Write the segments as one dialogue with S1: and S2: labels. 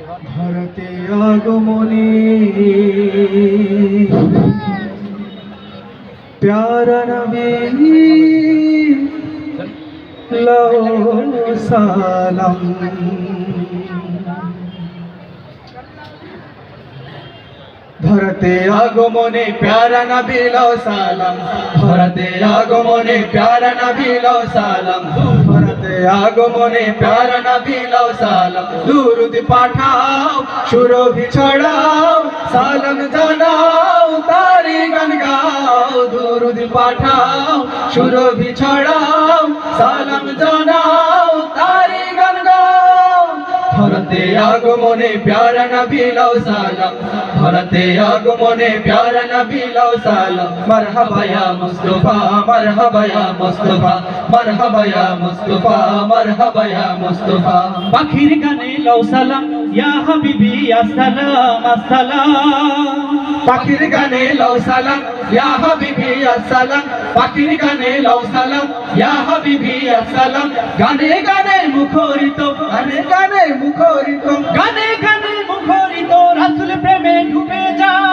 S1: ভারতে আগমনে प्यारा नबी लो सलाम भरते আগমনে प्यारा नबी लो सलाम भरते আগমনে प्यारा नबी लो सलाम भरते আগমনে प्यारा नबी लो सलाम दुरूद पाठाओ सुरभि छड़ाओ सालाम জানাও तारी गान गाओ दुरूद पाठाओ सुरभि छड़ाओ सालाम জানাও तारी गान गाओ भरते আগমনে प्यारा नबी लो सलाम भरते আগমনে प्यारा नबी लो सलाम मरहबा या मुस्तफा मरहबा या मुस्तफा मरहबा या मुस्तफा मरहबा या मुस्तफा
S2: पाखिर गाने लो सलाम या हबीबी अस्सलाम अस्सलाम
S1: पाखिर गाने लो सलाम या हबीबी अस्सलाम पाखिर गाने लो सलाम या हबीबी अस्सलाम गाने गाने मुखरित गाने गाने मुखरित
S2: गाने गाने मुखरित রাসূল প্রেমে ডুবে যায়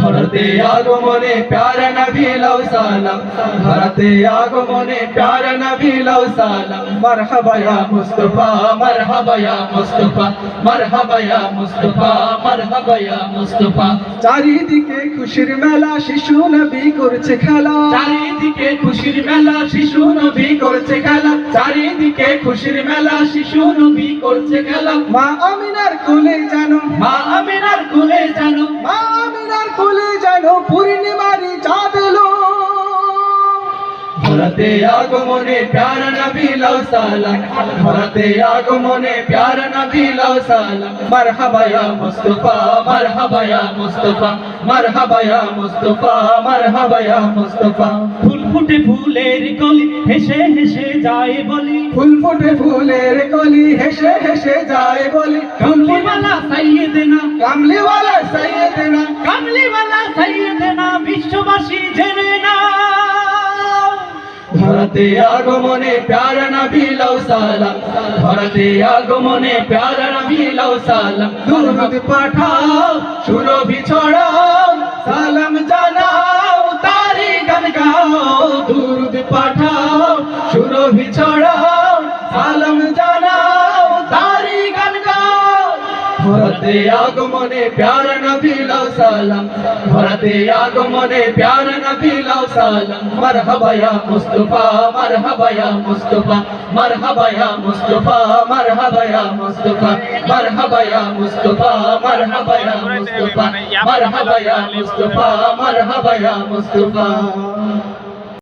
S1: भरते আগমনে प्यारा नबी लो सलाम भरते আগমনে प्यारा नबी लो सलाम मरहबा या मुस्तफा मरहबा या मुस्तफा मरहबा या मुस्तफा मरहबा या मुस्तफा চারিদিকে খুশির মেলা শিশু নবী করছে খেলা
S2: চারিদিকে খুশির মেলা শিশু নবী করছে খেলা চারিদিকে খুশির মেলা শিশু নবী করছে খেলা
S1: মা আমিনার কোলে জানো
S2: মা আমিনার কোলে জানো
S1: মা আমিনার কোলে জানো পূর্ণিমারি চাঁদ এলো भरते আগমনে प्यारा नबी लो सलाम भरते আগমনে प्यारा नबी लो सलाम मरहबा या मुस्तफा मरहबा या मुस्तफा मरहबा या मुस्तफा मरहबा या मुस्तफा
S2: ফুল ফুটে ফুলের কলি হেসে হেসে যায় বলি
S1: ফুল ফুটে ফুলের কলি হেসে হেসে যায় বলি
S2: কামলিওয়ালা সাইয়েদেনা
S1: কামলিওয়ালা সাইয়েদেনা
S2: কামলিওয়ালা সাইয়েদেনা বিশ্ববাসী জেনে না
S1: भरते আগমনে प्यारा नबी लो सलाम भरते আগমনে प्यारा नबी लो सलाम दुरूद पाठाओ सुरभि छड़ाओ सालाम জানাও तारी गान गाओ दुरूद पाठाओ सुरभि छड़ाओ सालाम জানাও तारी गान गाओ भरते আগমনে प्यारा नबी लो सलाम भरते আগমনে प्यारा नबी लो सलाम मरहबा या मुस्तफा मरहबा या मुस्तफा मरहबा या मुस्तफा मरहबा या मुस्तफा मरहबा या मुस्तफा मरहबा या मुस्तफा मरहबा या मुस्तफा मरहबा या मुस्तफा